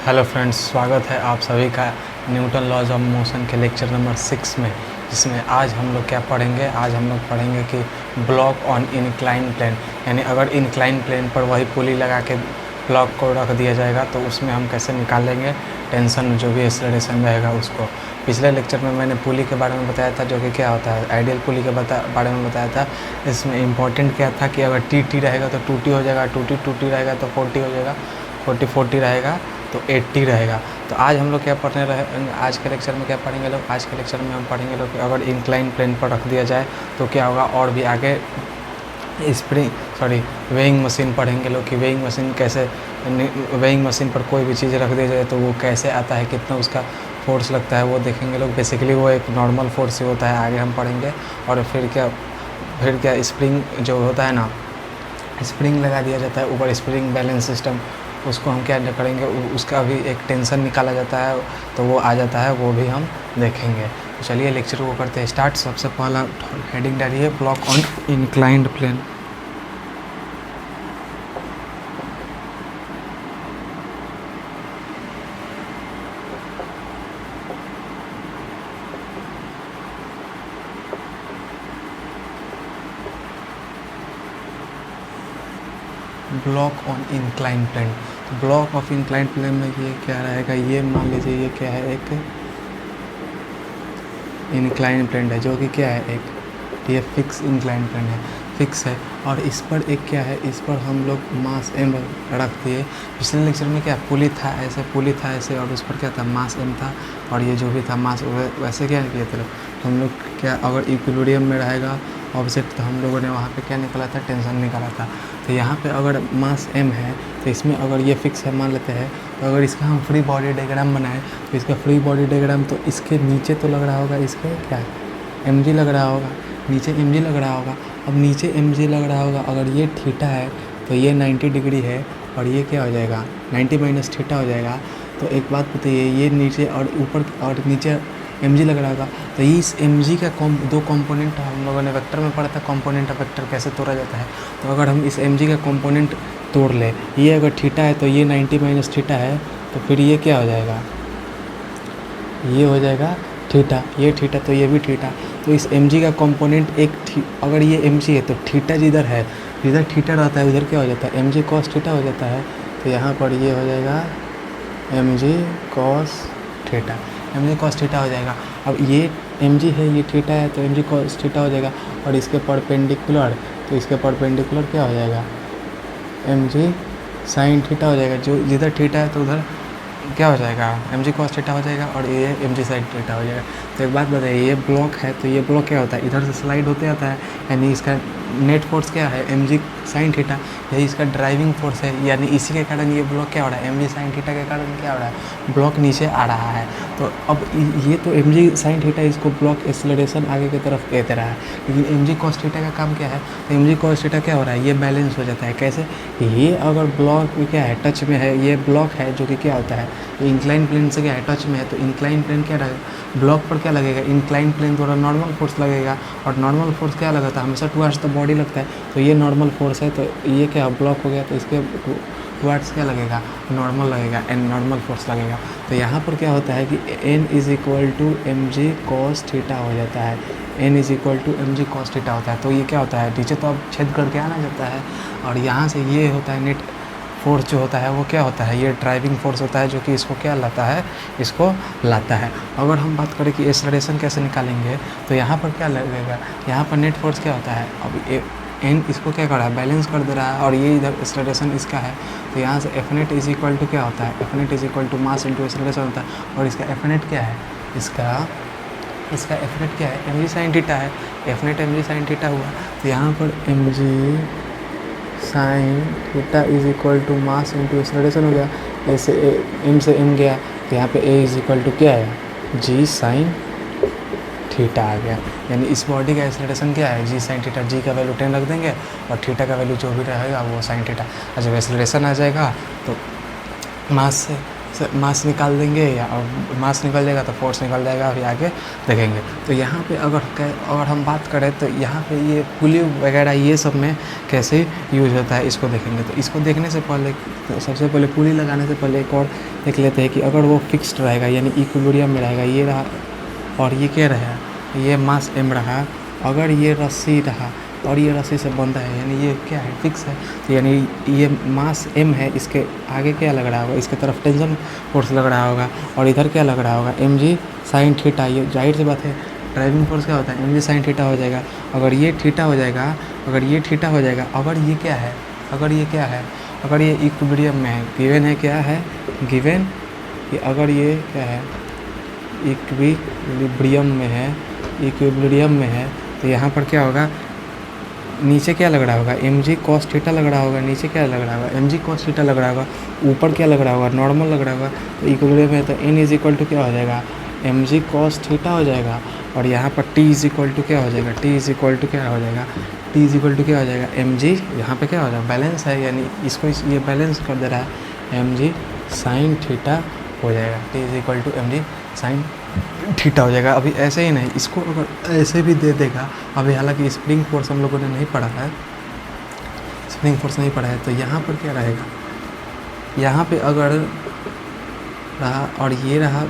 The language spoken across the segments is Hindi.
हेलो फ्रेंड्स, स्वागत है आप सभी का न्यूटन लॉज ऑफ मोशन के लेक्चर नंबर 6 में, जिसमें आज हम लोग क्या पढ़ेंगे। आज हम लोग पढ़ेंगे कि ब्लॉक ऑन इंक्लाइन प्लेन, यानी अगर इंक्लाइन प्लेन पर वही पुली लगा के ब्लॉक को रख दिया जाएगा तो उसमें हम कैसे निकालेंगे टेंशन, जो भी एक्सेलरेशन रहेगा उसको। पिछले लेक्चर में मैंने पुली के बारे में बताया था, जो कि क्या होता है, आइडियल पुली के बारे में बताया था। इसमें इम्पोर्टेंट क्या था कि अगर टी रहेगा तो 2T हो जाएगा, 2T रहेगा तो 40 हो जाएगा, 40 रहेगा तो 80 रहेगा। तो आज हम लोग क्या पढ़ने रहे, आज के लेक्चर में क्या पढ़ेंगे लोग। आज के लेक्चर में हम पढ़ेंगे लोग कि अगर इंक्लाइन प्लेन पर रख दिया जाए तो क्या होगा, और भी आगे वेइंग मशीन पढ़ेंगे लोग कि वेइंग मशीन कैसे, वेइंग मशीन पर कोई भी चीज़ रख दिया जाए तो वो कैसे आता है, कितना उसका फोर्स लगता है, वो देखेंगे लोग। बेसिकली वो एक नॉर्मल फोर्स ही होता है, आगे हम पढ़ेंगे। और फिर क्या स्प्रिंग जो होता है ना, स्प्रिंग लगा दिया जाता है ऊपर, स्प्रिंग बैलेंस सिस्टम, उसको हम क्या करेंगे, उसका भी एक टेंशन निकाला जाता है तो वो आ जाता है, वो भी हम देखेंगे। तो चलिए लेक्चर को करते हैं स्टार्ट। सबसे पहला हेडिंग डालिए है block on inclined plane. Block on incline plane, block of incline plane में ये क्या रहेगा, ये मान लीजिए ये क्या है, एक इंक्लाइन प्लेन है, जो कि क्या है, एक ये फिक्स इंक्लाइन प्लेन है, फिक्स है। और इस पर एक क्या है, इस पर हम लोग मास एम रख दिए। पिछले लेक्चर में क्या पुली था ऐसे, और उस पर क्या था, मास एम था, और ये जो भी था मास, वैसे क्या किए थे हम लोग, क्या अगर इक्विलिब्रियम में रहेगा ऑब्जेक्ट तो हम लोगों ने वहाँ पे क्या निकाला था, टेंशन निकाला था। तो यहाँ पे अगर मास एम है तो इसमें अगर ये फिक्स है मान लेते हैं, तो अगर इसका हम फ्री बॉडी डायग्राम बनाएं तो इसका फ्री बॉडी डायग्राम, तो इसके नीचे तो लग रहा होगा, इसके क्या एम जी लग रहा होगा, नीचे एम जी लग रहा होगा। अब नीचे एम जी लग रहा होगा, अगर ये थीटा है तो ये 90 डिग्री है, और ये क्या हो जाएगा, 90 माइनस थीटा हो जाएगा। तो एक बात बताइए, ये नीचे और ऊपर और नीचे एम जी लग रहा होगा, तो इस एम जी का दो कंपोनेंट हम लोगों ने वेक्टर में पढ़ा था, कंपोनेंट ऑफ वेक्टर कैसे तोड़ा जाता है। तो अगर हम इस एम जी का कंपोनेंट तोड़ ले, ये अगर थीटा है तो ये 90 माइनस थीटा है, तो फिर ये क्या हो जाएगा, ये हो जाएगा थीटा, ये थीटा तो ये भी थीटा। तो इस एम जी का कंपोनेंट अगर ये एम जी है तो थीटा जिधर है, जिधर थीटा रहता है उधर क्या हो जाता है, एम जी कॉस थीटा हो जाता है। तो यहाँ पर ये हो जाएगा M G cos theta, M G cos theta हो जाएगा। अब ये एम जी है, ये थीटा है, तो एम जी कॉस थीटा हो जाएगा। और इसके परपेंडिकुलर, तो इसके परपेंडिकुलर क्या हो जाएगा, एम जी साइन थीटा हो जाएगा। जो जिधर थीटा है तो उधर क्या हो जाएगा, एम जी कॉस थीटा हो जाएगा, और ये एम जी साइन थीटा हो जाएगा। तो एक बात बताइए, ये ब्लॉक है तो ये ब्लॉक क्या होता है, इधर से स्लाइड होते आता है, यानी इसका नेट फोर्स क्या है, एम जी साइन थीटा, यही इसका ड्राइविंग फोर्स है, यानी इसी के कारण ये ब्लॉक क्या हो रहा है, एम जी साइन थीटा के कारण क्या हो रहा है, ब्लॉक नीचे आ रहा है। तो अब ये तो एम जी साइन थीटा इसको ब्लॉक एक्सेलरेशन आगे की तरफ दे रहा है, लेकिन एम जी कॉस थीटा का काम क्या है, तो एम जी कॉस थीटा क्या हो रहा है, ये बैलेंस हो जाता है। कैसे, ये अगर ब्लॉक क्या है, टच में है, ये ब्लॉक है जो कि क्या होता है, इंक्लाइन प्लेन से क्या है, टच में है, तो इंक्लाइन प्लेन क्या रहेगा, ब्लॉक पर क्या लगेगा, इंक्लाइन प्लेन द्वारा नॉर्मल फोर्स लगेगा, और नॉर्मल फोर्स क्या लगाता है, हमेशा टुवर्ड्स द बॉडी लगता है। तो ये नॉर्मल फोर्स है, तो ये क्या ब्लॉक हो गया, तो इसके टुवर्ड्स क्या लगेगा, नॉर्मल लगेगा, एन नॉर्मल फोर्स लगेगा। तो यहाँ पर क्या होता है कि N is equal to M G cos theta हो जाता है, N is equal to M G cos theta होता है। तो ये क्या होता है, नीचे तो अब छेद करके आना जाता है, और यहाँ से ये होता है नेट फोर्स जो होता है वो क्या होता है, ये ड्राइविंग फोर्स होता है, जो कि इसको क्या लाता है, इसको लाता है। अगर हम बात करें कि एक्सेलरेशन कैसे निकालेंगे, तो यहाँ पर क्या लगेगा, यहाँ पर नेट फोर्स क्या होता है, अब एन इसको क्या कर रहा है, बैलेंस कर दे रहा है, और ये इधर एक्सेलरेशन इसका है। तो यहाँ से F net is equal to क्या होता है, F net is equal to mass into acceleration होता है। और इसका एफ नेट क्या है, इसका एफ नेट क्या है, एम जी साइन थीटा है, F net M G sine theta हुआ। तो यहाँ पर M G sine theta is equal to mass into acceleration हो गया, ऐसे एम से एम गया, तो यहाँ पे ए इज इक्वल टू क्या है, जी साइन थीटा आ गया। यानी इस बॉडी का एक्सेलरेशन क्या है, जी साइन थीटा, जी का वैल्यू 10 रख देंगे, और थीटा का वैल्यू जो भी रहेगा वो साइन थीटा। और जब एक्सेलरेशन आ जाएगा तो मास से मास निकाल देंगे या मास निकल जाएगा तो फोर्स निकल जाएगा, अभी आगे देखेंगे। तो यहाँ पे अगर हम बात करें तो यहाँ पे ये पुली वगैरह ये सब में कैसे यूज होता है इसको देखेंगे। तो इसको देखने से पहले तो सबसे पहले पुली लगाने से पहले एक और देख लेते हैं कि अगर वो फिक्स्ड रहेगा यानी इक्विलिब्रियम में रहेगा, ये रहा और ये क्या रहा, ये मास m रहा, अगर ये रस्सी रहा और ये रस्सी से बंधा है यानी ये क्या है, फिक्स है, तो यानी ये मास m है, इसके आगे क्या लग रहा होगा, इसके तरफ टेंशन फोर्स लग रहा होगा और इधर क्या लग रहा होगा, mg साइन थीटा। ये जाहिर सी बात है ड्राइविंग फोर्स क्या होता है, mg साइन थीटा हो जाएगा। अगर ये थीटा हो जाएगा, अगर ये थीटा हो जाएगा, अगर ये क्या है, अगर ये क्या है, अगर ये इक्विलिब्रियम में है, गिवन है क्या है, गिवन कि अगर ये क्या है इक्विलिब्रियम में है, इक्विलिब्रियम में है, तो यहाँ पर क्या होगा, नीचे क्या लग रहा होगा, mg cos थीटा लग रहा होगा, नीचे क्या लग रहा होगा, mg cos थीटा लग रहा होगा, ऊपर क्या लग रहा होगा, नॉर्मल लग रहा होगा। तो इक्विलिब्रियम में तो n इज इक्वल टू क्या हो जाएगा, mg cos थीटा हो जाएगा और यहाँ पर t इज इक्वल टू क्या हो जाएगा, t इज इक्वल टू क्या हो जाएगा, t इज इक्वल टू क्या हो जाएगा, mg यहाँ पे क्या हो जाएगा, बैलेंस है यानी इसको ये बैलेंस कर दे रहा है, mg साइन थीटा हो जाएगा, t is equal to mg sine theta हो जाएगा। अभी ऐसे ही नहीं, इसको अगर ऐसे भी दे देगा, अभी हालांकि स्प्रिंग फोर्स हम लोगों ने नहीं पढ़ा है, स्प्रिंग फोर्स नहीं पढ़ा है, तो यहाँ पर क्या रहेगा, यहाँ पे अगर रहा और ये रहा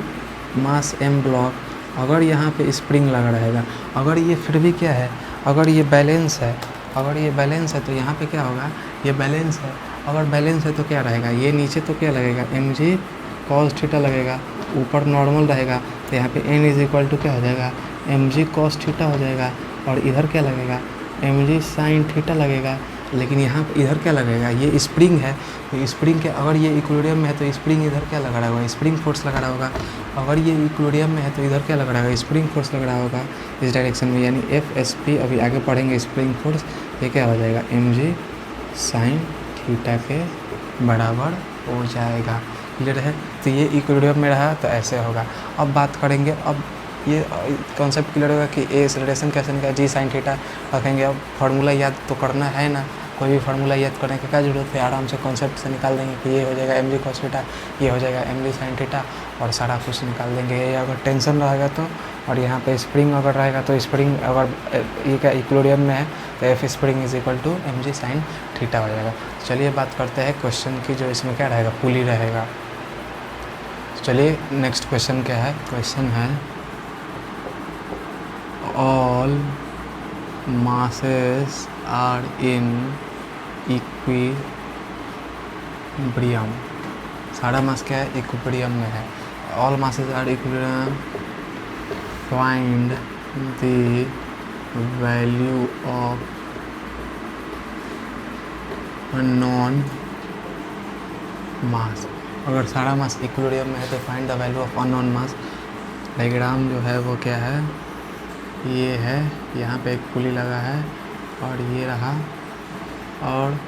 मास m ब्लॉक, अगर यहाँ पे स्प्रिंग लगा रहेगा, अगर ये फिर भी क्या है, अगर ये बैलेंस है, अगर ये बैलेंस है तो यहाँ पे क्या होगा, ये बैलेंस है, अगर बैलेंस है तो क्या रहेगा, ये नीचे तो क्या लगेगा, mg cos थीटा लगेगा, ऊपर नॉर्मल रहेगा, तो यहाँ पे n इज इक्वल टू क्या हो जाएगा, mg cos थीटा हो जाएगा और इधर क्या लगेगा, mg साइन थीटा लगेगा। लेकिन यहाँ पे इधर क्या लगेगा, ये स्प्रिंग है, तो स्प्रिंग के अगर ये इक्विलिब्रियम में है तो स्प्रिंग इधर क्या लग रहा होगा, स्प्रिंग फोर्स लग रहा होगा। अगर ये इक्विलिब्रियम में है तो इधर क्या लग रहा होगा, स्प्रिंग फोर्स लग रहा होगा इस डायरेक्शन में, यानी FSP अभी आगे पढ़ेंगे स्प्रिंग फोर्स, ये क्या हो जाएगा, mg साइन थीटा के बराबर हो जाएगा। क्लियर है, तो ये इक्विलिब्रियम में रहा तो ऐसे होगा। अब बात करेंगे, अब ये कॉन्सेप्ट क्लियर होगा कि ए एक्सेलरेशन कैसे निकाल, जी साइन थीटा रखेंगे। अब फार्मूला याद तो करना है ना, कोई भी फार्मूला याद करने की क्या जरूरत है, आराम से कॉन्सेप्ट से निकाल देंगे कि ये हो जाएगा mg cos थीटा, ये हो जाएगा mg साइन थीटा और सारा कुछ निकाल देंगे। ये अगर टेंशन रहेगा तो, और यहाँ पे स्प्रिंग अगर रहेगा तो स्प्रिंग अगर ये क्या इक्विलिब्रियम में है तो F spring is equal to mg sine theta हो जाएगा। चलिए बात करते हैं क्वेश्चन की, जो इसमें क्या रहेगा, पुली रहेगा। चलिए नेक्स्ट क्वेश्चन क्या है, क्वेश्चन है all masses are in equilibrium, सारा मास क्या है, इक्विलिब्रियम में है। All masses are equilibrium, find the value of unknown mass। अगर सारा मास इक्विलिब्रियम में है तो find the value of unknown mass. Diagram जो है वो क्या है, ये है, यहाँ पे एक पुली लगा है और ये रहा, और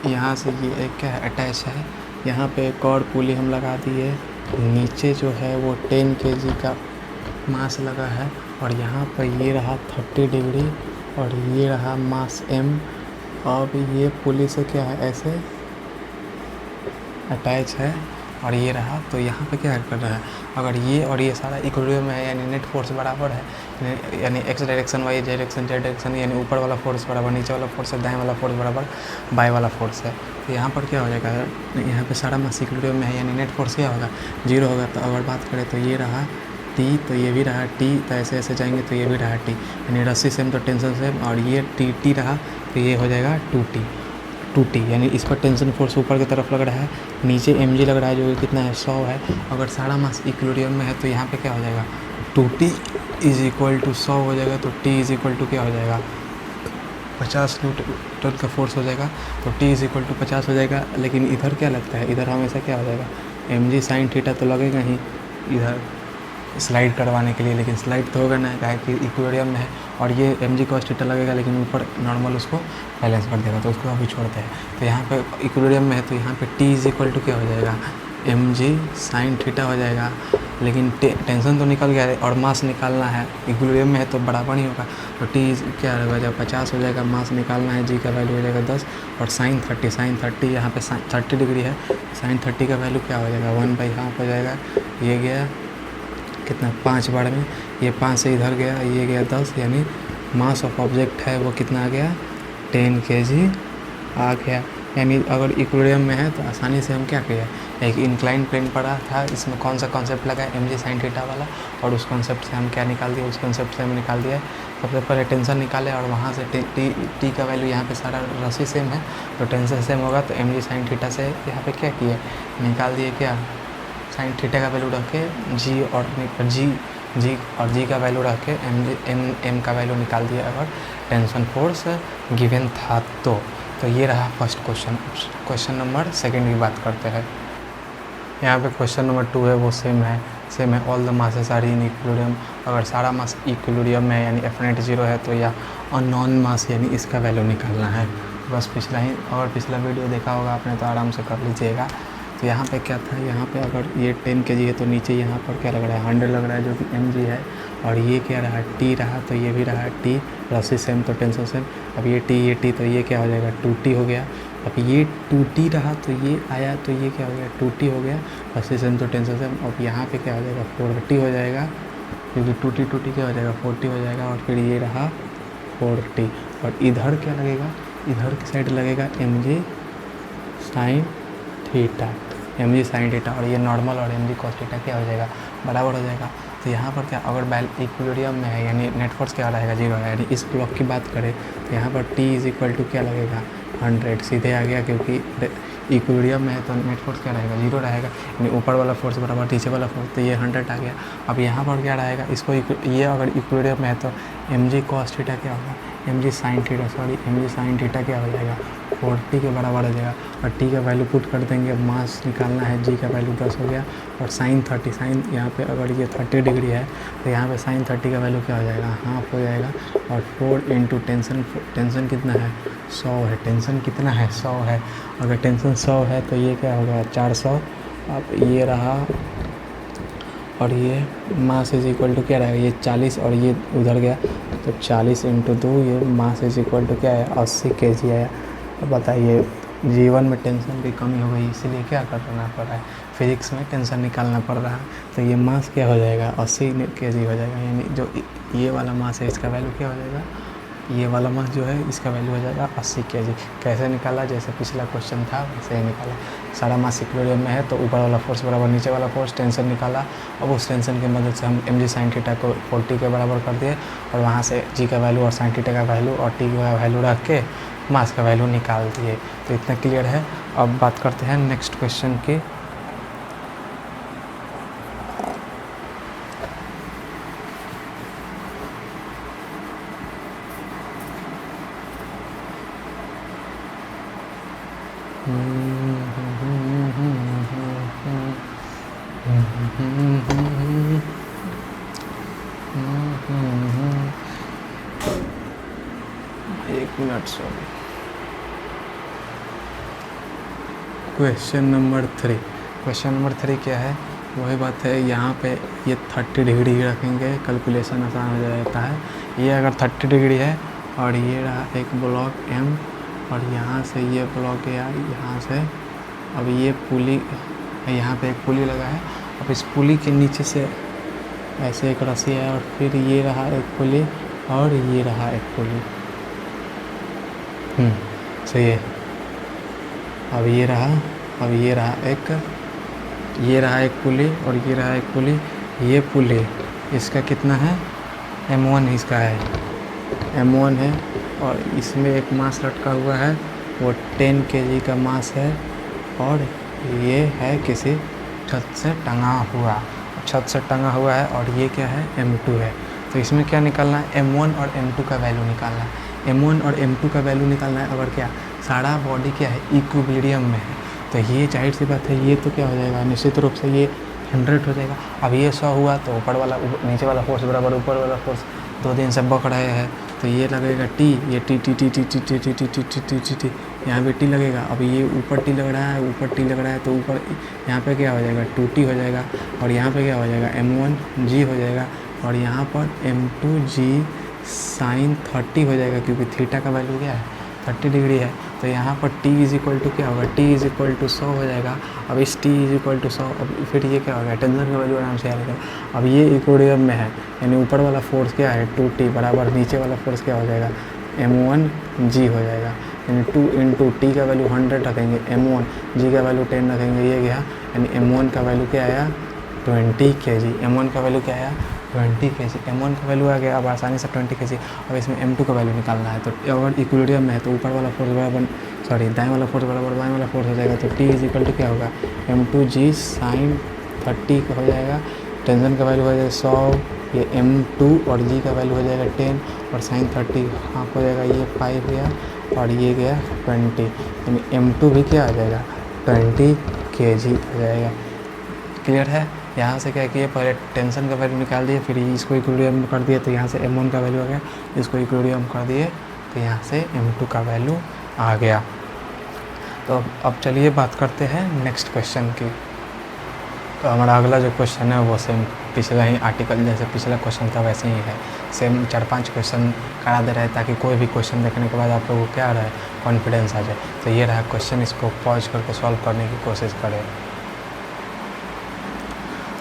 यहाँ से ये एक क्या है, अटैच है। यहाँ पे एक और पुली हम लगा दिए, नीचे जो है वो 10 kg का मास लगा है और यहाँ पर ये रहा 30 डिग्री और ये रहा मास m। अब ये पुली से क्या है, ऐसे अटैच है और ये रहा, तो यहाँ पे क्या कर रहा है, अगर ये और ये सारा इक्विलिब्रियम में है यानी नेट फोर्स बराबर है, यानी X direction, Y direction, Z direction, यानी ऊपर वाला फोर्स बराबर नीचे वाला फोर्स है, दाएं वाला फोर्स बराबर बाएं वाला फोर्स है। तो यहाँ पर क्या हो जाएगा, यहाँ पे सारा मास इक्विलिब्रियम में है यानी नेट फोर्स क्या होगा, जीरो होगा। तो अगर बात करें तो ये रहा टी, तो ये भी रहा टी, तो ऐसे ऐसे जाएंगे तो ये भी रहा टी, यानी रस्सी सेम तो टेंशन सेम, और ये टी टी रहा तो ये हो जाएगा 2t, 2t, यानी इस पर टेंशन फोर्स ऊपर की तरफ लग रहा है, नीचे mg लग रहा है जो कि कितना है, 100 है। अगर सारा मास इक्विलिब्रियम में है तो यहाँ पे क्या हो जाएगा, 2t इज इक्वल टू 100 हो जाएगा, तो t इज इक्वल टू क्या हो जाएगा, 50 न्यूटन का फोर्स हो जाएगा, तो t इज इक्वल टू 50 हो जाएगा। लेकिन इधर क्या लगता है, इधर हमेशा क्या हो जाएगा, mg साइन थीटा तो लगेगा ही इधर स्लाइड करवाने के लिए, लेकिन स्लाइड तो होगा ना, क्या है कि इक्विलिब्रियम में है, और ये mg cos थीटा लगेगा लेकिन ऊपर नॉर्मल उसको बैलेंस कर देगा, तो उसको अभी छोड़ते हैं। तो यहाँ पे इक्विलिब्रियम में है तो यहाँ पे t इज इक्वल टू क्या हो जाएगा, एम जी साइन थीटा हो जाएगा। लेकिन टेंशन तो निकल गया है और मास निकालना है, इक्विलिब्रियम में है तो बराबर ही होगा। तो टी क्या हो जाएगा 50 हो जाएगा, मास निकालना है, जी का वैल्यू हो जाएगा 10 और साइन 30 यहाँ पे 30 डिग्री है, साइन 30 का वैल्यू क्या हो जाएगा 1/2 हो जाएगा। ये गया कितना 5 बार में, ये 5 से इधर गया, ये गया 10, यानी मास ऑफ ऑब्जेक्ट है वो कितना आ गया 10 kg आ गया। यानी अगर इक्विलिब्रियम में है तो आसानी से हम क्या किया, एक इंक्लाइन प्लेन पड़ा था, इसमें कौन सा कॉन्सेप्ट लगा एम जी साइन थीटा वाला, और उस कॉन्सेप्ट से हम क्या निकाल दिया, उस कॉन्सेप्ट से हम निकाल दिया सबसे पहले टेंशन निकाले और वहाँ से टी का वैल्यू यहाँ पे सारा राशि सेम है तो टेंशन सेम होगा, तो एम जी साइन थीटा से यहाँ पे क्या किए निकाल दिए क्या साइन थीटा का वैल्यू रख के जी और जी का वैल्यू रख के एम का वैल्यू निकाल दिया अगर टेंशन फोर्स गिवन था तो ये रहा first question. Question number second की बात करते हैं। यहाँ पे क्वेश्चन नंबर 2 है वो सेम है all the masses are in equilibrium. अगर सारा मास इक्विलिब्रियम में यानी एफ नेट 0 है तो या अननोन मास यानी इसका वैल्यू निकालना है। बस पिछला वीडियो देखा होगा आपने तो आराम से कर लीजिएगा। तो यहाँ पे क्या था, यहाँ पे अगर ये 10 kg है तो नीचे यहाँ पर क्या लग रहा है 100 लग रहा है जो कि mg है, और ये क्या रहा t रहा तो ये भी रहा t, राशि सेम तो टेंशन सेम। अब ये t तो ये क्या हो जाएगा 2t हो गया। अब ये 2t रहा तो ये आया तो ये क्या हो गया 2t हो गया, राशि सेम तो टेंशन सेम। अब यहाँ पे क्या हो जाएगा 4t हो जाएगा, क्योंकि 2t क्या हो जाएगा 4t हो जाएगा, और फिर ये रहा 4t। और इधर क्या लगेगा, इधर की साइड लगेगा mg sine theta, mg sine theta, और ये नॉर्मल और mg कॉस थीटा क्या हो जाएगा बराबर हो जाएगा। तो यहाँ पर क्या अगर इक्विलिब्रियम में है यानी नेट फोर्स क्या रहेगा 0 है, यानी इस ब्लॉक की बात करें तो यहाँ पर t = क्या लगेगा 100 सीधे आ गया, क्योंकि इक्विलिब्रियम में है तो नेट फोर्स क्या रहेगा 0 रहेगा, यानी ऊपर वाला फोर्स बराबर नीचे वाला फोर्स, तो ये 100 आ गया। अब यहाँ पर क्या रहेगा इसको ये अगर इक्विलिब्रियम में है तो mg कॉस थीटा क्या होगा mg साइन थीटा क्या हो जाएगा 40 के बराबर हो जाएगा। और t का वैल्यू पुट कर देंगे, मास निकालना है, g का वैल्यू 10 हो गया, और साइन यहाँ पे अगर ये 30 डिग्री है तो यहाँ पे साइन 30 का वैल्यू क्या हो जाएगा हाफ हो जाएगा, और 4 इंटू टेंशन कितना है 100 है, टेंशन कितना है 100 है, अगर टेंशन 100 है तो ये क्या होगा 400। अब ये रहा और ये मास = क्या रहेगा ये 40 और ये उधर गया तो 40 × 2, ये मास = क्या है 80 kg आया। अब बताइए जीवन में टेंशन की कमी हो गई, इसीलिए क्या करना पड़ रहा है फिजिक्स में टेंशन निकालना पड़ रहा है। तो ये मास क्या हो जाएगा 80 kg हो जाएगा, यानी जो ये वाला मास है इसका वैल्यू क्या हो जाएगा, ये वाला मास जो है इसका वैल्यू हो जाएगा 80 kg। कैसे निकाला, जैसे पिछला क्वेश्चन था वैसे ही निकाला। सारा मास इक्विलिब्रियम में है तो ऊपर वाला फोर्स बराबर नीचे वाला फोर्स, टेंशन निकाला। अब उस टेंशन की मदद से हम mg साइन थीटा को 40 के बराबर कर दिए, और वहाँ से g का वैल्यू और साइन थीटा का वैल्यू और t का वैल्यू रख के मास का वैल्यू निकाल दिए। तो इतना क्लियर है। अब बात करते हैं नेक्स्ट क्वेश्चन की। एक मिनट सॉरी। क्वेश्चन नंबर 3 क्या है, वही बात है, यहाँ पे ये 30 डिग्री रखेंगे, कैलकुलेशन आसान हो जाता है। ये अगर 30 डिग्री है और ये रहा एक ब्लॉक M, और यहाँ से ये ब्लॉक गया यहाँ से, अब ये पुली यहाँ पे एक पुली लगा है, अब इस पुली के नीचे से ऐसे एक रस्सी है, और फिर ये रहा एक पुली और ये रहा एक पुली। सही है। अब ये रहा एक पुली और ये रहा एक पुली। ये पुली इसका कितना है M1 इसका है, M1 है, और इसमें एक मास लटका हुआ है वो 10 kg का मास है, और ये है किसी छत से टंगा हुआ है, और ये क्या है M2 है। तो इसमें क्या निकालना है M1 और M2 का वैल्यू निकालना है। M1 और M2 का वैल्यू निकालना है अगर क्या सारा बॉडी क्या है इक्विलिब्रियम में है, तो ये जाहिर सी बात है, ये तो क्या हो जाएगा निश्चित रूप से ये 100 हो जाएगा। अब ये 100 हुआ तो नीचे वाला फोर्स बराबर ऊपर वाला फोर्स 2 दिन से बक रहे हैं, तो ये लगेगा T, ये T यहाँ पे टी लगेगा। अब ये ऊपर टी लग रहा है, ऊपर टी लग रहा है, तो ऊपर यहाँ पे क्या हो जाएगा 2t हो जाएगा, और यहाँ पे क्या हो जाएगा m1g हो जाएगा, और यहाँ पर m2g साइन 30 हो जाएगा, क्योंकि थीटा का वैल्यू क्या है 30 डिग्री है। तो यहाँ पर t इज इक्वल टू क्या होगा, t इज इक्वल टू 100 हो जाएगा। अब इस t इज इक्वल टू 100, अब फिर ये क्या होगा, टेंशन का वैल्यू आराम से आएगा। अब ये इक्विलिब्रियम में है, यानी ऊपर वाला फोर्स क्या है 2t बराबर नीचे वाला फोर्स क्या हो जाएगा m1g हो जाएगा, यानी 2 इंटू टी का वैल्यू 100 रखेंगे, m1g का वैल्यू 10 रखेंगे, ये गया, यानी m1 का वैल्यू क्या आया 20 kg। m1 का वैल्यू क्या आया 20 kg, m1 का वैल्यू आ गया। अब आसानी से 20 kg। अब इसमें m2 का वैल्यू निकालना है, तो अगर इक्विलिब्रियम में है तो ऊपर वाला फोर्स बराबर दाएं वाला फोर्स बराबर बाएं वाला फोर्स हो जाएगा, तो t इज इक्वल टू क्या होगा m2g साइन 30 का हो जाएगा, टेंशन का वैल्यू हो जाएगा 100, ये m2 और g का वैल्यू हो जाएगा 10, और साइन 30 हाफ हो जाएगा, ये 5 गया और ये गया 20, यानी m2 भी क्या आ जाएगा 20 kg हो जाएगा। क्लियर है। यहाँ से क्या किए, पहले टेंशन का वैल्यू निकाल दिए, फिर इसको इक्विलिब्रियम कर दिए, तो यहाँ से m1 का वैल्यू आ गया, इसको इक्विलिब्रियम कर दिए तो यहाँ से m2 का वैल्यू आ गया। तो अब चलिए बात करते हैं नेक्स्ट क्वेश्चन की। तो हमारा अगला जो क्वेश्चन है वो सेम पिछला ही आर्टिकल जैसे पिछला क्वेश्चन था वैसे ही है, सेम 4-5 क्वेश्चन करा दे रहे हैं, ताकि कोई भी क्वेश्चन देखने के बाद आप लोगों को क्या आ रहा है कॉन्फिडेंस आ जाए। तो ये रहा क्वेश्चन, इसको पॉज करके सॉल्व करने की कोशिश करें।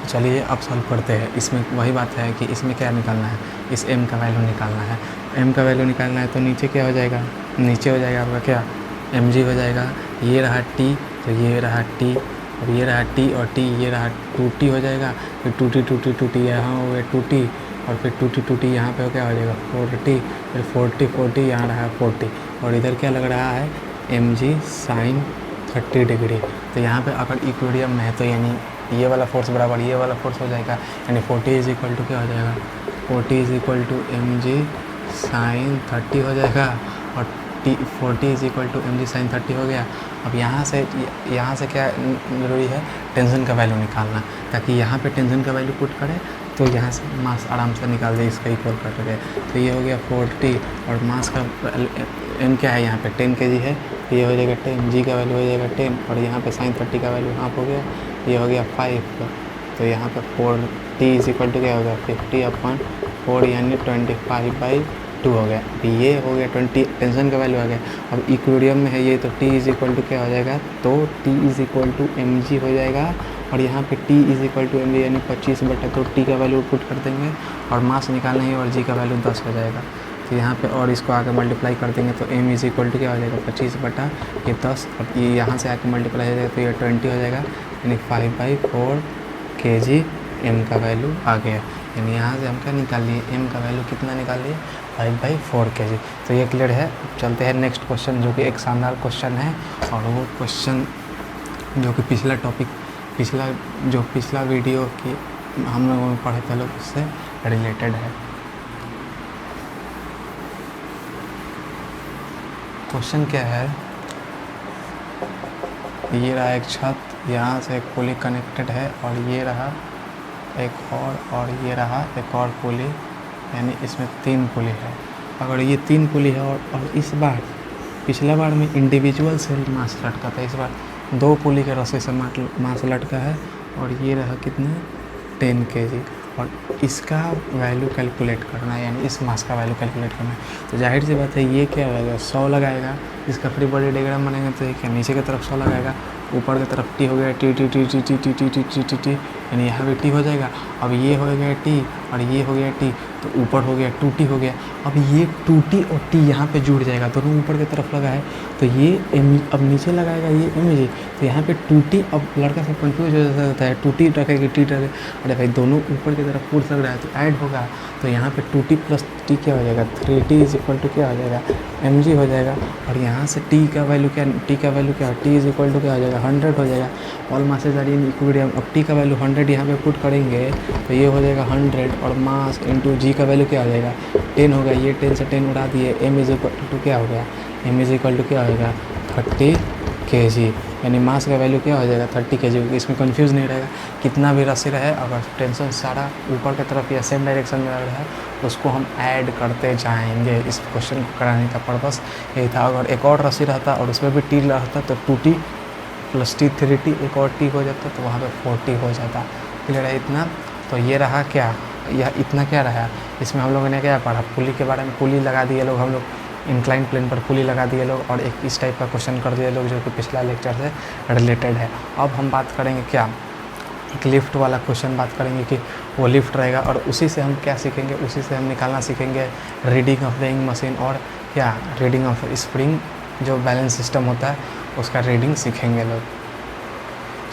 चलिए अब सॉल्व करते हैं। इसमें वही बात है कि इसमें क्या निकालना है, इस m का वैल्यू निकालना है। m का वैल्यू निकालना है तो नीचे क्या हो जाएगा, नीचे हो जाएगा आपका क्या mg हो जाएगा, ये रहा t, तो ये रहा t, अब ये रहा t और t, ये रहा 2t हो जाएगा, फिर 2t यहाँ हो गया 2t, और फिर 2t यहाँ पे क्या हो जाएगा 4t, फिर 40 यहाँ रहा 40, और इधर क्या लग रहा है mg साइन 30 डिग्री। तो यहाँ पे अगर इक्विलिब्रियम में है तो यानी ये वाला फोर्स बराबर ये वाला फोर्स हो जाएगा, यानी 40 इज इक्वल टू क्या हो जाएगा 40 is equal to mg sine 30 हो जाएगा, और 40 is equal to mg sine 30 हो गया। अब यहाँ से क्या ज़रूरी है, टेंशन का वैल्यू निकालना, ताकि यहाँ पे टेंशन का वैल्यू पुट करें तो यहाँ से मास आराम से निकाल दे, इसका इक्वल कर सके। तो ये हो गया 40, और मास का m क्या है यहाँ पे 10 kg है, ये हो जाएगा 10, g का वैल्यू हो जाएगा 10, और यहाँ पे साइन 30 का वैल्यू हाफ हो गया, ये हो गया 5। तो यहाँ पे 4t इज इक्वल टू क्या हो गया 50/4, यानी 25/2 हो गया। अब ये हो गया 20, टेंशन का वैल्यू आ गया। अब इक्विलिब्रियम में है ये, तो t इज इक्वल टू क्या हो जाएगा, तो t is equal to mg हो जाएगा, और यहाँ पे t is equal to mg यानी 25/2 का वैल्यू पुट कर देंगे, और मास निकालना है और g का वैल्यू 10 हो जाएगा। तो यहाँ पे और इसको आगे मल्टीप्लाई कर देंगे तो m इज इक्वल टू क्या हो जाएगा 25/10, और ये यहाँ से आके मल्टीप्लाई हो जाएगा तो ये 20 हो जाएगा, यानी 5/4 kg m का वैल्यू आ गया। यानी यहाँ से हम क्या निकाल लिए, m का वैल्यू कितना निकाल लिए 5/4 kg। तो ये क्लियर है। चलते हैं नेक्स्ट क्वेश्चन, जो कि एक शानदार क्वेश्चन है, और वो क्वेश्चन जो कि पिछला वीडियो की हम लोगों ने पढ़े थे लोग उससे रिलेटेड है। क्वेश्चन क्या है, ये रहा एक छत, यहाँ से एक पुली कनेक्टेड है, और ये रहा एक और ये रहा एक और पुली, यानी इसमें 3 पुली है। अगर ये 3 पुली है और इस बार पिछला बार में इंडिविजुअल से मास लटका था, इस बार 2 पुली के रस्से से मास लटका है, और ये रहा कितने 10 kg, और इसका वैल्यू कैलकुलेट करना है, यानी इस मास का वैल्यू कैलकुलेट करना है। तो जाहिर सी बात है ये क्या होगा 100 लगाएगा, इसका फ्री बॉडी डायग्राम बनेगा तो ये क्या नीचे की तरफ 100 लगाएगा, ऊपर की तरफ टी हो गया T T T T T T T T T T T, यानी यहाँ भी टी हो जाएगा। अब ये हो गया टी और ये हो गया टी, तो ऊपर हो गया 2t हो गया। अब ये 2t और t यहाँ पे जुड़ जाएगा, दोनों ऊपर की तरफ लगा है, तो ये अब नीचे लगाएगा ये mg, तो यहाँ पे 2t, अब लड़का सब कंफ्यूज हो जाता है 2t रखेगी t रखे, अरे भाई दोनों ऊपर की तरफ पुट लग रहा है तो ऐड होगा, तो यहाँ पे 2t प्लस t क्या हो जाएगा 3t इज इक्वल टू क्या हो जाएगा mg हो जाएगा। और यहाँ से t का वैल्यू क्या, t का वैल्यू क्या, t इज इक्वल टू क्या हो जाएगा 100 हो जाएगा। All masses are in equilibrium. अब t का वैल्यू 100 यहाँ पे पुट करेंगे तो ये हो जाएगा 100, और मास इंटू g का वैल्यू क्या हो जाएगा 10 हो गया, ये 10 से 10 उड़ा दिए, m इज इक्वल टू क्या हो गया, m इज इक्वल टू क्या होगा 30 kg kg, यानी मास का वैल्यू क्या हो जाएगा 30 kg होगी। इसमें कंफ्यूज नहीं रहेगा, कितना भी रस्सी रहे अगर टेंशन सारा ऊपर की तरफ या सेम डायरेक्शन में लग रहा है उसको हम ऐड करते जाएंगे। इस क्वेश्चन को कराने का पर्पस यही था। अगर एक और रस्सी रहता और उसमें भी टी रहता तो 2t + t 3t, एक और टी हो जाता तो वहाँ पे 4t हो जाता। क्लियर है इतना? तो ये रहा क्या, यह इतना क्या रहा, इसमें हम लोगों ने क्या पढ़ा, पुली के बारे में। पुली लगा दिए लोग हम लोग, इंक्लाइन प्लेन पर पुली लगा दिए लोग, और एक इस टाइप का क्वेश्चन कर दिए लोग जो कि पिछला लेक्चर से रिलेटेड है। अब हम बात करेंगे क्या, एक लिफ्ट वाला क्वेश्चन बात करेंगे कि वो लिफ्ट रहेगा, और उसी से हम क्या सीखेंगे, उसी से हम निकालना सीखेंगे रीडिंग ऑफ वेइंग मशीन, और क्या रीडिंग ऑफ स्प्रिंग जो बैलेंस सिस्टम होता है उसका रीडिंग सीखेंगे लोग।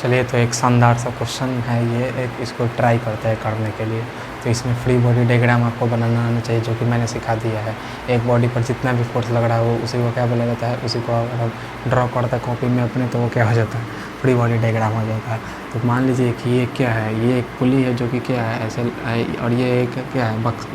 चलिए, तो एक शानदार सा क्वेश्चन है ये, एक इसको ट्राई करते हैं करने के लिए। तो इसमें फ्री बॉडी डायग्राम आपको बनाना आना चाहिए, जो कि मैंने सिखा दिया है। एक बॉडी पर जितना भी फोर्स लग रहा है वो उसी को क्या बोला जाता है, उसी को अगर हम ड्रॉ करते हैं कॉपी में अपने तो वो क्या हो जाता है, फ्री बॉडी डायग्राम हो जाता है। तो मान लीजिए कि ये क्या है, ये एक पुली है जो कि क्या है ऐसे, और ये एक क्या है बक्स,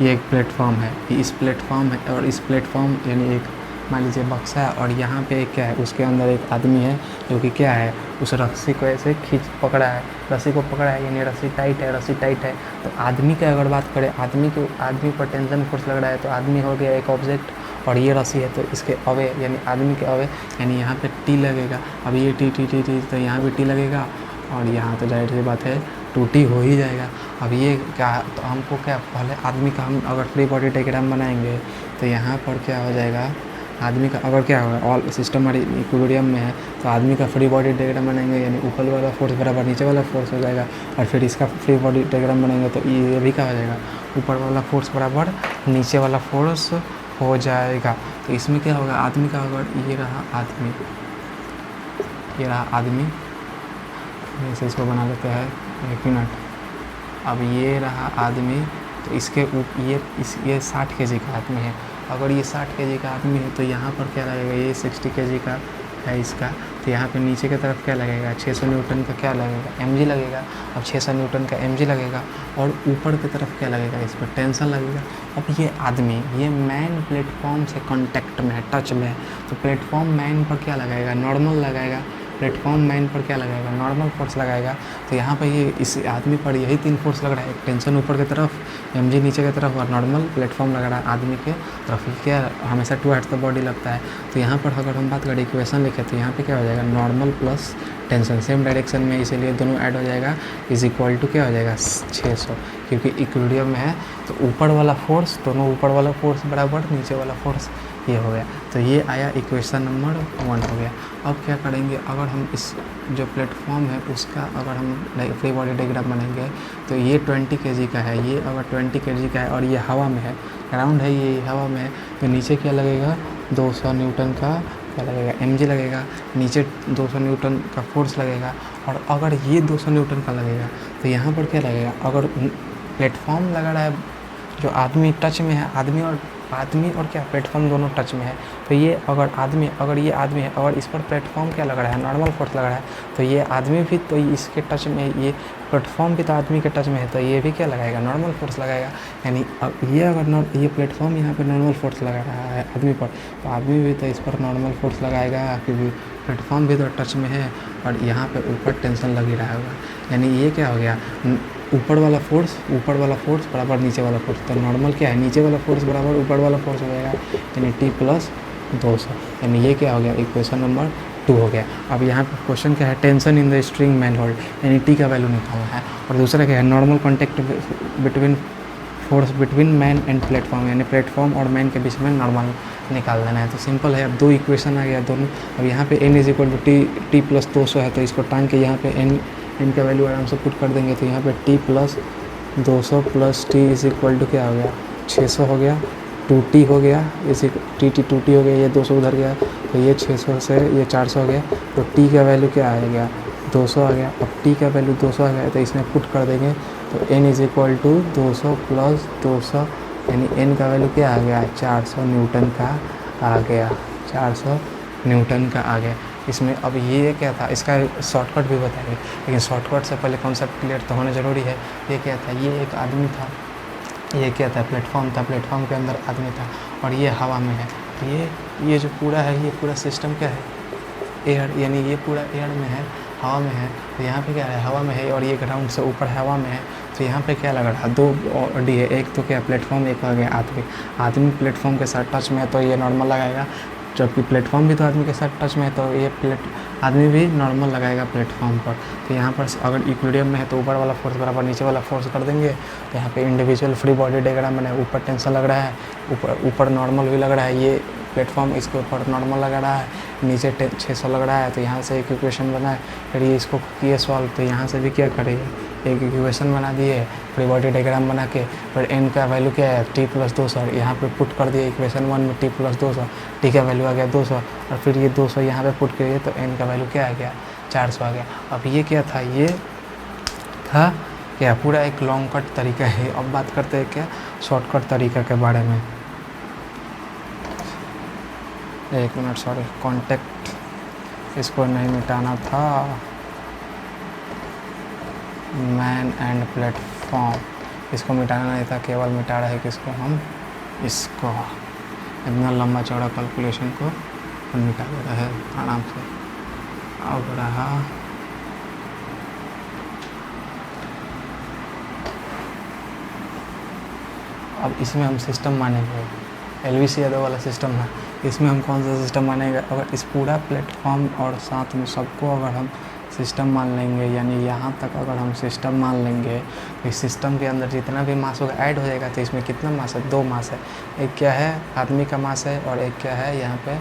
ये एक प्लेटफॉर्म है, इस प्लेटफॉर्म है, और इस प्लेटफॉर्म यानी एक मान लीजिए बक्सा है, और यहाँ पे एक क्या है, उसके अंदर एक आदमी है जो कि क्या है उस रस्सी को ऐसे खींच पकड़ा है, रस्सी को पकड़ा है, यानी रस्सी टाइट है, रस्सी टाइट है। तो आदमी की अगर बात करें, आदमी पर टेंशन फोर्स लग रहा है, तो आदमी हो गया एक ऑब्जेक्ट, और ये रस्सी है तो इसके अवे यानी आदमी के अवे, यानी यहाँ पे टी लगेगा। अब ये टी टी टी टी तो यहाँ भी टी लगेगा, और यहाँ तो जाहिर सी बात है 2t हो ही जाएगा। अब ये क्या, तो हमको क्या पहले आदमी का हम अगर फ्री बॉडी डायग्राम बनाएंगे तो यहाँ पर क्या हो जाएगा, आदमी का अगर क्या होगा, ऑल सिस्टम इक्विलिब्रियम में है तो आदमी का फ्री बॉडी डायग्राम बनाएंगे, यानी ऊपर वाला फोर्स बराबर नीचे वाला फोर्स हो जाएगा, और फिर इसका फ्री बॉडी डायग्राम बनाएंगे तो ये भी क्या हो जाएगा, ऊपर वाला फोर्स बराबर नीचे वाला फोर्स हो जाएगा। तो इसमें क्या होगा, आदमी का अगर ये रहा आदमी, ये रहा आदमी, जैसे इसको बना लेते हैं 1 मिनट। अब ये रहा आदमी, तो इसके ये 60 kg का आदमी है। अगर ये 60 kg का आदमी है तो यहाँ पर क्या लगेगा, ये 60 kg का है इसका, तो यहाँ पे नीचे की तरफ क्या लगेगा, 600 न्यूटन का क्या लगेगा, mg लगेगा। अब 600 न्यूटन का mg लगेगा, और ऊपर की तरफ क्या लगेगा, इस पर टेंशन लगेगा। अब ये आदमी, ये मैन प्लेटफॉर्म से कांटेक्ट में है, टच में है, तो प्लेटफॉर्म मैन पर क्या लगाएगा, नॉर्मल लगाएगा। प्लेटफॉर्म मैन पर क्या लगाएगा, नॉर्मल फोर्स लगाएगा। तो यहाँ पर ये इस आदमी पर यही 3 फोर्स लग रहा है, एक टेंशन ऊपर की तरफ, mg नीचे की तरफ, और नॉर्मल प्लेटफॉर्म लग रहा है आदमी के तरफ। ये क्या हमेशा टुवर्ड्स द बॉडी लगता है। तो यहाँ पर अगर हम बात करें इक्वेशन लिखे तो यहाँ पे क्या हो जाएगा, normal plus tension same direction में, इसीलिए दोनों ऐड हो जाएगा, इज इक्वल टू क्या हो जाएगा 600, क्योंकि इक्विलिब्रियम में है। तो ऊपर वाला फोर्स, दोनों ऊपर वाला फोर्स बराबर नीचे वाला फोर्स, ये हो गया। तो ये आया इक्वेशन नंबर 1 हो गया। अब क्या करेंगे, अगर हम इस जो प्लेटफॉर्म है उसका अगर हम फ्री बॉडी डायग्राम बनाएंगे तो ये 20 kg का है, ये अगर 20 kg का है और ये हवा में है, ग्राउंड है, ये हवा में है, तो नीचे क्या लगेगा 200 न्यूटन का क्या लगेगा, mg लगेगा, नीचे 200 न्यूटन का फोर्स लगेगा। और अगर ये 200 न्यूटन का लगेगा तो यहाँ पर क्या लगेगा, अगर प्लेटफॉर्म लगा रहा है जो आदमी टच में है, आदमी और क्या प्लेटफॉर्म दोनों टच में है, तो ये अगर ये आदमी है और इस पर प्लेटफॉर्म क्या लग रहा है, नॉर्मल फोर्स लग रहा है, तो ये आदमी भी तो इसके टच में, ये प्लेटफॉर्म भी तो आदमी के टच में है, तो ये भी क्या लगाएगा, नॉर्मल फोर्स लगाएगा। यानी ये अगर ये प्लेटफॉर्म यहाँ पे नॉर्मल फोर्स लगा रहा है आदमी पर, तो आदमी भी तो इस पर नॉर्मल फोर्स लगाएगा, क्योंकि प्लेटफॉर्म भी तो टच में है और यहाँ पे ऊपर टेंशन लग ही रहा होगा। यानी ये क्या हो गया, ऊपर वाला फोर्स बराबर नीचे वाला फोर्स, तो नॉर्मल क्या है, नीचे वाला फोर्स बराबर ऊपर वाला फोर्स हो जाएगा, यानी T + 200। यानी ये क्या हो गया, इक्वेशन नंबर 2 हो गया। अब यहाँ पे क्वेश्चन क्या है, tension in the string man hold, यानी T का वैल्यू निकालना है। और दूसरा क्या है, normal contact between force between man and platform, यानी प्लेटफॉर्म और मैन के बीच में नॉर्मल निकाल देना है। तो सिंपल है, अब 2 इक्वेशन आ गया दोनों। अब यहाँ पे n = T + 200 है, तो इसको टांग के यहाँ पे n का वैल्यू आराम से पुट कर देंगे, तो यहाँ पे T + 200 + T = क्या हो गया, 600 हो गया, 2T हो गया, इसी T हो गया, ये 200 उधर गया, तो ये 600 से ये 400 हो गया, तो T का वैल्यू क्या आ गया, 200 आ गया। अब T का वैल्यू 200 आ गया, तो इसमें पुट कर देंगे, तो n = 200 + 200, यानी n का वैल्यू क्या आ गया, 400 न्यूटन का आ गया, 400 न्यूटन का आ गया। इसमें अब ये क्या था, इसका शॉर्टकट भी बताएंगे, लेकिन शॉर्टकट से पहले कॉन्सेप्ट क्लियर तो होना ज़रूरी है। ये क्या था, ये एक आदमी था, ये क्या था, प्लेटफॉर्म था, प्लेटफॉर्म के अंदर आदमी था, और ये हवा में है। तो ये जो पूरा है, ये पूरा सिस्टम क्या है, एयर यानी ये पूरा एयर में है, हवा में है, तो यहाँ पे क्या है हवा में है और ये ग्राउंड से ऊपर हवा में है, तो यहाँ पे क्या लग रहा है 2 डी है, एक तो क्या प्लेटफॉर्म, एक आ गया आदमी। आदमी प्लेटफॉर्म के साथ टच में है तो ये नॉर्मल लगाएगा, जबकि प्लेटफॉर्म भी तो आदमी के साथ टच में है तो ये आदमी भी नॉर्मल लगाएगा प्लेटफॉर्म पर। तो यहाँ पर अगर इक्विलिब्रियम में है तो ऊपर वाला फोर्स बराबर नीचे वाला फोर्स कर देंगे, तो यहाँ पे इंडिविजुअल फ्री बॉडी डायग्राम बना है। ऊपर टेंशन लग रहा है, ऊपर नॉर्मल भी लग रहा है, ये प्लेटफॉर्म इसके ऊपर नॉर्मल लगा रहा है, नीचे 600 लग रहा है, तो यहाँ से एक इक्वेशन बना है। फिर ये इसको किए सॉल्व, तो यहाँ से भी क्या करेंगे, एक इक्वेशन बना दिए फ्री बॉडी डायग्राम बना के, फिर एन का वैल्यू क्या है T+200, यहाँ पे पुट कर दिए इक्वेशन 1 में T+200, टी का वैल्यू आ गया 200, और फिर ये 200 यहाँ पे पुट करिए तो एन का वैल्यू क्या आ गया 400 आ गया। अब ये क्या था, ये था क्या पूरा एक लॉन्ग कट तरीका है। अब बात करते हैं क्या शॉर्टकट तरीका के बारे में। एक मिनट, सॉरी, कॉन्टेक्ट इसको नहीं मिटाना था, मैन एंड प्लेटफॉर्म इसको मिटाना नहीं था, केवल मिटा रहे किसको हम, इसको। इतना लंबा चौड़ा कैलकुलेशन को हम मिटा दे रहे हैं आराम से। अब रहा अब इसमें हम सिस्टम मानेंगे, LV यादव वाला सिस्टम है, इसमें हम कौन सा सिस्टम मानेंगे। अगर इस पूरा प्लेटफॉर्म और साथ में सबको अगर हम सिस्टम मान लेंगे, यानी यहाँ तक अगर हम सिस्टम मान लेंगे, तो इस सिस्टम के अंदर जितना भी मास होगा ऐड हो जाएगा। तो इसमें कितना मास है, 2 मास है, एक क्या है आदमी का मास है और एक क्या है यहाँ पे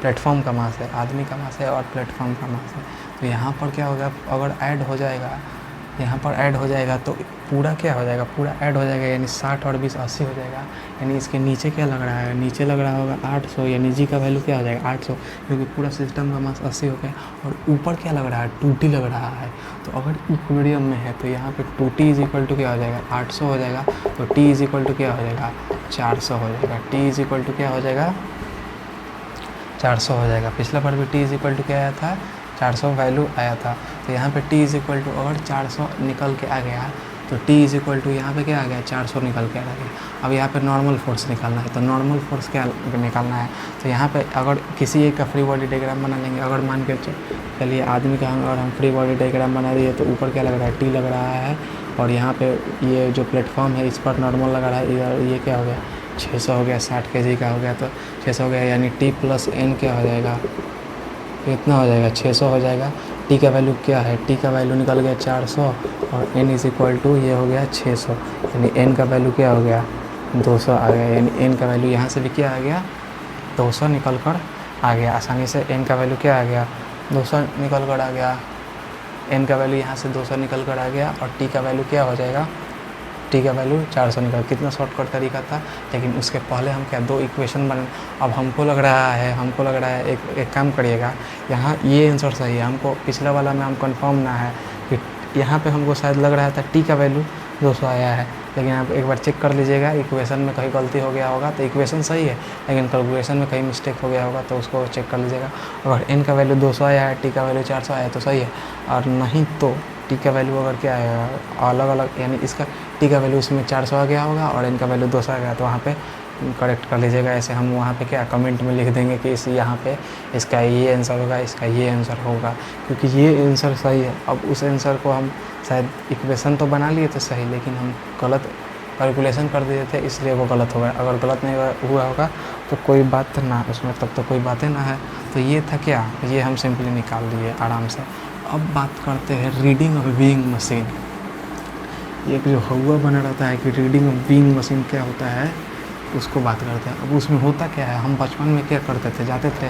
प्लेटफॉर्म का मास है, आदमी का मास है और प्लेटफॉर्म का मास है। तो यहाँ पर क्या होगा, अगर ऐड हो जाएगा, यहाँ पर ऐड हो जाएगा तो पूरा क्या हो जाएगा, पूरा ऐड हो जाएगा, यानी 60 और 20 80 हो जाएगा। यानी इसके नीचे क्या लग रहा है, नीचे लग रहा होगा 800, यानी जी का वैल्यू क्या हो जाएगा 800, क्योंकि पूरा सिस्टम का मास 80 हो गया। और ऊपर क्या लग रहा है 2T लग रहा है, तो अगर इक्विलिब्रियम में है तो यहाँ पे 2T इज इक्वल टू क्या हो जाएगा 800 हो जाएगा, तो T इज इक्वल टू क्या हो जाएगा 400 हो जाएगा, T इज इक्वल टू क्या हो जाएगा 400 हो जाएगा। पिछला बार भी T इज इक्वल टू क्या आया था 400 वैल्यू आया था, तो यहाँ पे T इज इक्वल टू अगर 400 निकल के आ गया तो T इज इक्वल टू यहाँ पे क्या आ गया 400 निकल के आ गया। अब यहाँ पे नॉर्मल फोर्स निकालना है, तो नॉर्मल फोर्स क्या निकालना है, तो यहाँ पे अगर किसी एक का फ्री बॉडी डायग्राम बना लेंगे। अगर मान के चलिए आदमी का अगर हम फ्री बॉडी डायग्राम बना दिए तो ऊपर क्या लग रहा है T लग रहा है, और यहाँ पे ये जो प्लेटफॉर्म है इस पर नॉर्मल लग रहा है, इधर ये क्या हो गया 600 हो गया, 60 kg का हो गया तो 600 हो गया, यानी T+N क्या हो जाएगा, इतना हो जाएगा 600 हो जाएगा। T का वैल्यू क्या है, T का वैल्यू निकल गया 400 और N इज इक्वल टू ये हो गया 600, यानी N का वैल्यू क्या हो गया 200 आ गया, यानी N का वैल्यू यहाँ से भी क्या आ गया 200 निकल कर आ गया आसानी से। N का वैल्यू क्या आ गया 200 निकल कर आ गया, N का वैल्यू यहाँ से 200 निकल कर आ गया, और T का वैल्यू क्या हो जाएगा, T का वैल्यू 400 निकल। कितना शॉर्टकट तरीका था, लेकिन उसके पहले हम क्या 2 इक्वेशन बने। अब हमको लग रहा है एक काम करिएगा, यहाँ ये आंसर सही है, हमको पिछला वाला में हम कंफर्म ना है कि यहाँ पे हमको शायद लग रहा था T का वैल्यू 200 आया है, लेकिन आप एक बार चेक कर लीजिएगा इक्वेशन में कहीं गलती हो गया होगा, तो इक्वेशन सही है लेकिन कैलकुलेशन में कहीं मिस्टेक हो गया होगा, तो उसको चेक कर लीजिएगा। अगर N का वैल्यू 200 आया है, T का वैल्यू 400 आया है तो सही है, और नहीं तो T का वैल्यू अगर क्या आएगा अलग अलग, यानी इसका T का वैल्यू इसमें 400 आ गया होगा और N का वैल्यू 200 आ गया, तो वहाँ पे करेक्ट कर लीजिएगा। ऐसे हम वहाँ पे क्या कमेंट में लिख देंगे कि इस यहाँ पे इसका ये आंसर होगा, इसका ये आंसर होगा, क्योंकि ये आंसर सही है। अब उस आंसर को हम शायद इक्वेशन तो बना लिए थे सही, लेकिन हम गलत कैलकुलेशन कर दिए थे, इसलिए वो गलत हो गया। अगर गलत नहीं हुआ होगा तो कोई बात ना, उसमें तब तो कोई बातें ना है। तो ये था क्या, ये हम सिंपली निकाल लिए आराम से। अब बात करते हैं रीडिंग ऑफ वेइंग मशीन। एक जो हुआ बना रहता है कि रीडिंग ऑफ वेइंग मशीन क्या होता है, उसको बात करते हैं। अब उसमें होता क्या है, हम बचपन में क्या करते थे, जाते थे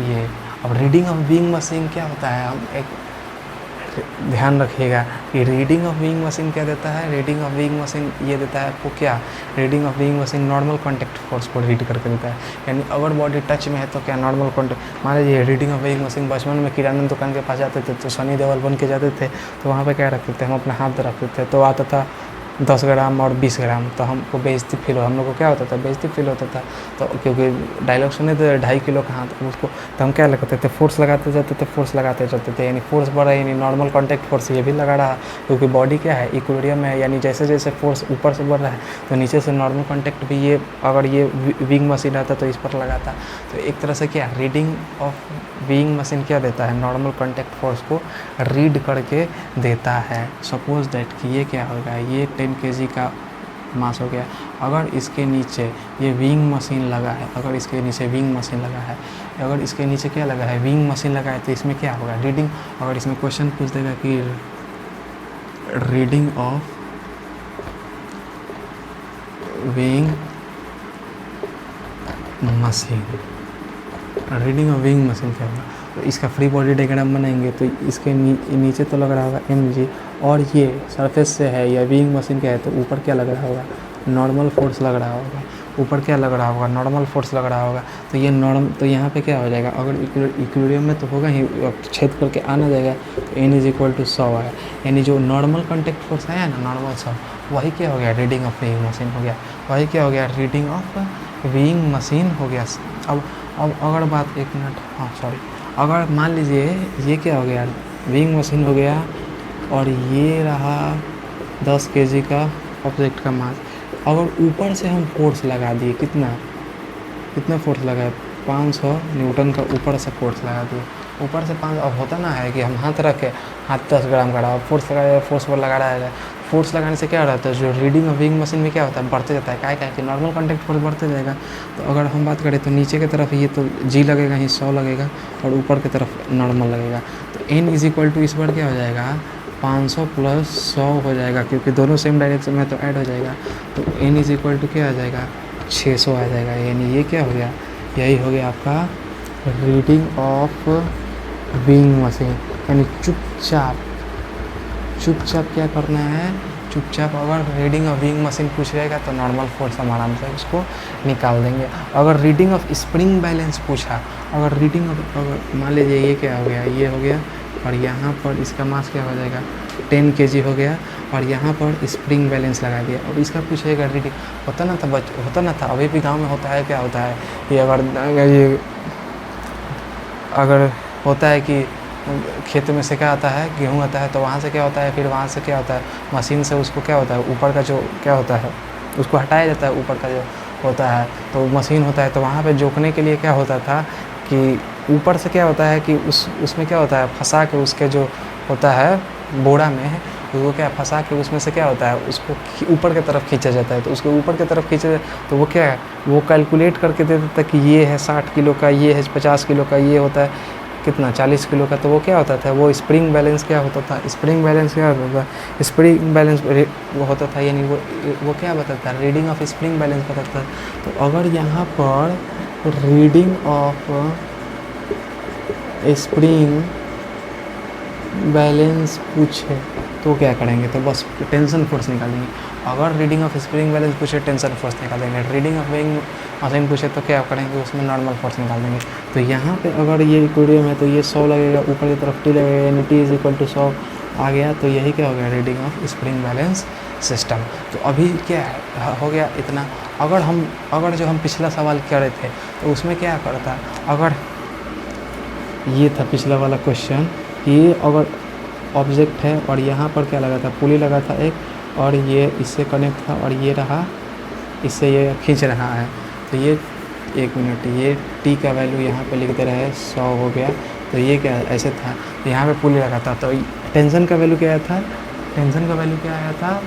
ये। अब रीडिंग ऑफ वेइंग मशीन क्या होता है, हम एक ध्यान रखिएगा कि रीडिंग ऑफ वेइंग मशीन क्या देता है। रीडिंग ऑफ वेइंग मशीन ये देता है आपको क्या, reading of weighing machine normal contact force को रीड करके देता है। यानी अगर बॉडी टच में है तो क्या नॉर्मल कॉन्टैक्ट, मान लीजिए रीडिंग ऑफ वेइंग मशीन बचपन में किराना दुकान के पास जाते थे तो सनी देओल बन के जाते थे, तो वहाँ पे क्या रखते थे हम अपना हाथ रखते थे, तो आता था 10 ग्राम और 20 ग्राम, तो हमको बेइज्जती फील हो, हम लोग को क्या होता था, बेइज्जती फील होता था। तो क्योंकि डायलॉग सुने थे 2.5 किलो कहाँ, तो उसको तो हम क्या लगाते थे, फोर्स लगाते जाते थे, फोर्स लगाते जाते थे, यानी फोर्स बढ़ रहा है, यानी नॉर्मल कॉन्टैक्ट फोर्स ये भी लगा रहा, क्योंकि बॉडी क्या है, इक्विलिब्रियम है, यानी जैसे जैसे फोर्स ऊपर से बढ़ रहा है तो नीचे से नॉर्मल कॉन्टैक्ट भी ये, अगर ये विंग मशीन रहता तो इस पर लगाता। तो एक तरह से क्या रीडिंग ऑफ विंग मशीन क्या देता है, नॉर्मल कॉन्टैक्ट फोर्स को रीड करके देता है। सपोज दैट कि ये क्या होगा, ये 10 kg का मास हो गया, अगर इसके नीचे ये विंग मशीन लगा है, अगर इसके नीचे विंग मशीन लगा है, अगर इसके नीचे क्या लगा है, विंग मशीन लगा है, तो इसमें क्या होगा, रीडिंग, अगर इसमें क्वेश्चन पूछ देगा कि reading of wing machine, reading of wing machine क्या होगा, तो इसका फ्री बॉडी डायग्राम बनाएंगे, तो इसके नीचे तो लग रहा होगा mg, और ये सरफेस से है या विंग मशीन क्या है, तो ऊपर क्या लग रहा होगा, नॉर्मल फोर्स लग रहा होगा, ऊपर क्या लग रहा होगा, नॉर्मल फोर्स लग रहा होगा। तो ये नॉर्मल, तो यहाँ पे क्या हो जाएगा, अगर इक्विलिब्रियम में तो होगा ही, छेद करके आना जाएगा, तो n = 100 है, यानी जो नॉर्मल कॉन्टैक्ट फोर्स है ना, नॉर्मल 100, वही क्या हो गया, रीडिंग ऑफ विंग मशीन हो गया, वही क्या हो गया, रीडिंग ऑफ विंग मशीन हो गया। अब अगर बात, एक मिनट, हाँ सॉरी, अगर मान लीजिए ये क्या हो गया, विंग मशीन हो गया, और ये रहा 10 kg का ऑब्जेक्ट का मास, अगर ऊपर से हम फोर्स लगा दिए, कितना फोर्स लगाए, 500 न्यूटन का ऊपर से फोर्स लगा दिए, ऊपर से 5, अब होता ना है कि हम हाथ रखे, हाथ 10 ग्राम का रहा, फोर्स लगाया, फोर्स पर लगा रहा है, फोर्स लगाने से क्या रहता है, जो रीडिंग ऑफ विंग मशीन में क्या होता है, बढ़ते जाता है, क्या है कि नॉर्मल कॉन्टैक्ट फोर्स बढ़ते जाएगा। तो अगर हम बात करें तो नीचे की तरफ ये तो जी लगेगा ही, 100 लगेगा, और ऊपर की तरफ नॉर्मल लगेगा, तो n = इस बार क्या हो जाएगा, 500 + 100 हो जाएगा, क्योंकि दोनों सेम डायरेक्शन में तो ऐड हो जाएगा, तो n = क्या आ जाएगा, 600 आ जाएगा, यानी ये क्या हो गया, यही हो गया आपका रीडिंग ऑफ विंग मशीन। यानी चुपचाप क्या करना है, चुपचाप अगर रीडिंग ऑफ विंग मशीन पूछ रहेगा तो नॉर्मल फोर्स हम आराम से उसको निकाल देंगे। अगर रीडिंग ऑफ स्प्रिंग बैलेंस पूछा, अगर रीडिंग ऑफ, अगर मान लीजिए ये क्या हो गया, ये हो गया, और यहाँ पर इसका मास क्या हो जाएगा, 10 kg हो गया, और यहाँ पर स्प्रिंग बैलेंस लगा दिया, और इसका पूछेगा रीडिंग, होता ना था, अभी भी गांव में होता है, क्या होता है कि अगर होता है कि खेत में से क्या आता है, गेहूँ आता है, तो वहाँ से क्या होता है, फिर वहाँ से क्या होता है, मशीन से उसको क्या होता है, ऊपर का जो क्या होता है उसको हटाया जाता है, ऊपर का जो होता है तो मशीन होता है, तो वहाँ पे जोखने के लिए क्या होता था कि ऊपर से क्या होता है कि उसमें क्या होता है, फंसा के उसके जो होता है बोरा में, वो क्या फंसा के उसमें से क्या होता है, उसको ऊपर की तरफ खींचा जाता है, तो उसको ऊपर की तरफ खींचा, तो वो क्या है, वो कैलकुलेट करके दे देता है कि ये है 60 किलो का, ये है 50 किलो का, ये होता है कितना 40 किलो का, तो वो क्या होता था, वो स्प्रिंग बैलेंस क्या होता था, स्प्रिंग बैलेंस क्या होता था, स्प्रिंग बैलेंस वो होता था, यानी वो क्या बताता है, रीडिंग ऑफ स्प्रिंग बैलेंस बताता है। तो अगर यहाँ पर रीडिंग ऑफ स्प्रिंग बैलेंस पूछे तो क्या करेंगे, तो बस टेंशन फोर्स निकालेंगे। अगर रीडिंग ऑफ स्प्रिंग बैलेंस पूछे टेंशन फोर्स निकाल देंगे, रीडिंग ऑफ विंग मशीन पूछे तो क्या करेंगे, उसमें नॉर्मल फोर्स निकाल देंगे। तो यहाँ पे अगर ये इक्विलिब्रियम है तो ये 100 लगेगा, ऊपर की तरफ टी लगेगा, यानी टी = 100 आ गया, तो यही क्या हो गया, reading of spring balance system. तो अभी क्या हो गया इतना। अगर जो हम पिछला सवाल कर रहे थे तो उसमें क्या करता, अगर ये था पिछला वाला क्वेश्चन, ये अगर ऑब्जेक्ट है और यहाँ पर क्या लगा था, पुली लगा था एक, और ये इससे कनेक्ट था, और ये रहा इससे ये खींच रहा है, तो ये 1 मिनट, ये टी का वैल्यू यहाँ पे लिख दे रहा है 100 हो गया, तो ये क्या ऐसे था, तो यहाँ पे पुली लगा था, तो टेंशन का वैल्यू क्या आया था, टेंशन का वैल्यू क्या आया था,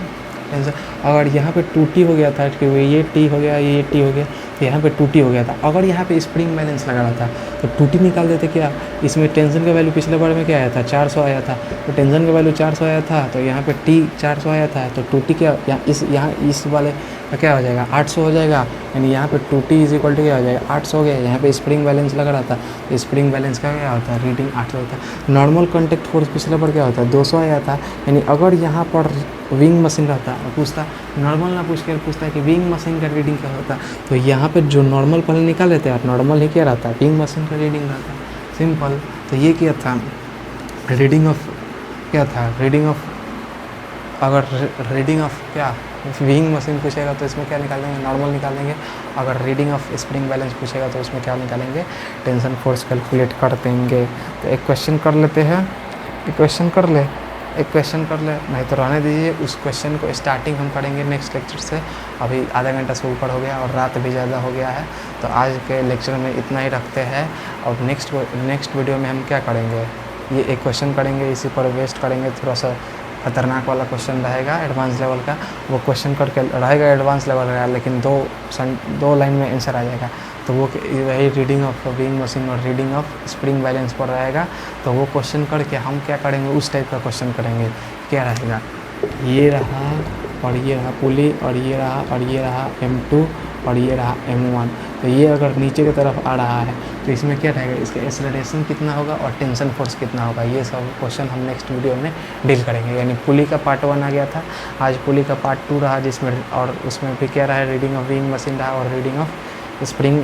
टेंशन अगर यहाँ पे 2t हो गया था, क्योंकि ये t हो गया, ये t हो गया, तो यहाँ पे 2t हो गया था। अगर यहाँ पे स्प्रिंग बैलेंस लगा रहा था तो 2t निकाल देते क्या, इसमें टेंशन का वैल्यू पिछले बार में क्या आया था, 400 आया था, तो टेंशन का वैल्यू 400 आया था, तो यहाँ पे t 400 आया था, तो 2t क्या यहाँ इस वाले का क्या हो जाएगा, 800 हो जाएगा, यानी यहाँ पे 2t = क्या हो जाएगा, 800 हो गया। यहाँ पे स्प्रिंग बैलेंस लग रहा था, तो स्प्रिंग बैलेंस का क्या होता है, रीडिंग 800 होता है। नॉर्मल कॉन्टैक्ट फोर्स पिछले बार क्या होता है, 200 आया था, यानी अगर यहाँ पर विंग मशीन रहता और पूछता, नॉर्मल ना पूछ कर पूछता है कि विंग मशीन का रीडिंग क्या होता, तो यहाँ पे जो नॉर्मल पहले निकाल लेते हैं, नॉर्मल ही क्या रहता है, विंग मशीन का रीडिंग रहता है, सिंपल। तो ये क्या था, रीडिंग ऑफ क्या था, रीडिंग ऑफ अगर रीडिंग ऑफ क्या व्हीइंग मशीन पूछेगा तो इसमें क्या निकालेंगे, नॉर्मल निकालेंगे। अगर रीडिंग ऑफ स्प्रिंग बैलेंस पूछेगा तो उसमें क्या निकालेंगे, टेंशन फोर्स कैलकुलेट कर देंगे। तो एक क्वेश्चन कर लेते हैं, एक क्वेश्चन कर ले, नहीं तो रहने दीजिए। उस क्वेश्चन को स्टार्टिंग हम करेंगे नेक्स्ट लेक्चर से। अभी आधा घंटा से ऊपर हो गया और रात भी ज़्यादा हो गया है, तो आज के लेक्चर में इतना ही रखते हैं। और नेक्स्ट वीडियो में हम क्या करेंगे, ये एक क्वेश्चन करेंगे, इसी पर वेस्ट करेंगे। थोड़ा सा खतरनाक वाला क्वेश्चन रहेगा एडवांस लेवल का, वो क्वेश्चन करके रहेगा एडवांस लेवल का, लेकिन दो लाइन में आंसर आ जाएगा। तो वो वही रीडिंग ऑफ व्हीइंग मशीन और रीडिंग ऑफ स्प्रिंग बैलेंस पर रहेगा। तो वो क्वेश्चन करके हम क्या करेंगे, उस टाइप का क्वेश्चन करेंगे। क्या रहेगा, ये रहा और ये रहा पुली, और ये रहा M2 और ये रहा M1। तो ये अगर नीचे की तरफ आ रहा है तो इसमें क्या रहेगा, इसका एक्सेलरेशन कितना होगा और टेंशन फोर्स कितना होगा, ये सब क्वेश्चन हम नेक्स्ट वीडियो में डील करेंगे। यानी पुली का पार्ट 1 आ गया था, आज पुली का पार्ट 2 रहा, जिसमें और उसमें भी क्या रहा, रीडिंग ऑफ व्हीइंग मशीन रहा और रीडिंग ऑफ स्प्रिंग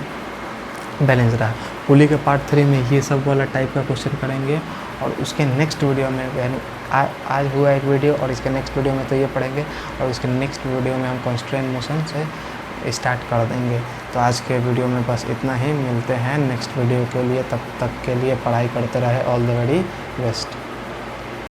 बैलेंस रहा। पुली के पार्ट 3 में ये सब वाला टाइप का क्वेश्चन करेंगे। और उसके नेक्स्ट वीडियो में, यानी आज हुआ एक वीडियो और इसके नेक्स्ट वीडियो में तो ये पढ़ेंगे, और उसके नेक्स्ट वीडियो में हम कॉन्स्टेंट मोशन से स्टार्ट कर देंगे। तो आज के वीडियो में बस इतना ही, मिलते हैं नेक्स्ट वीडियो के लिए। तब तक के लिए पढ़ाई करते रहे। All the very best.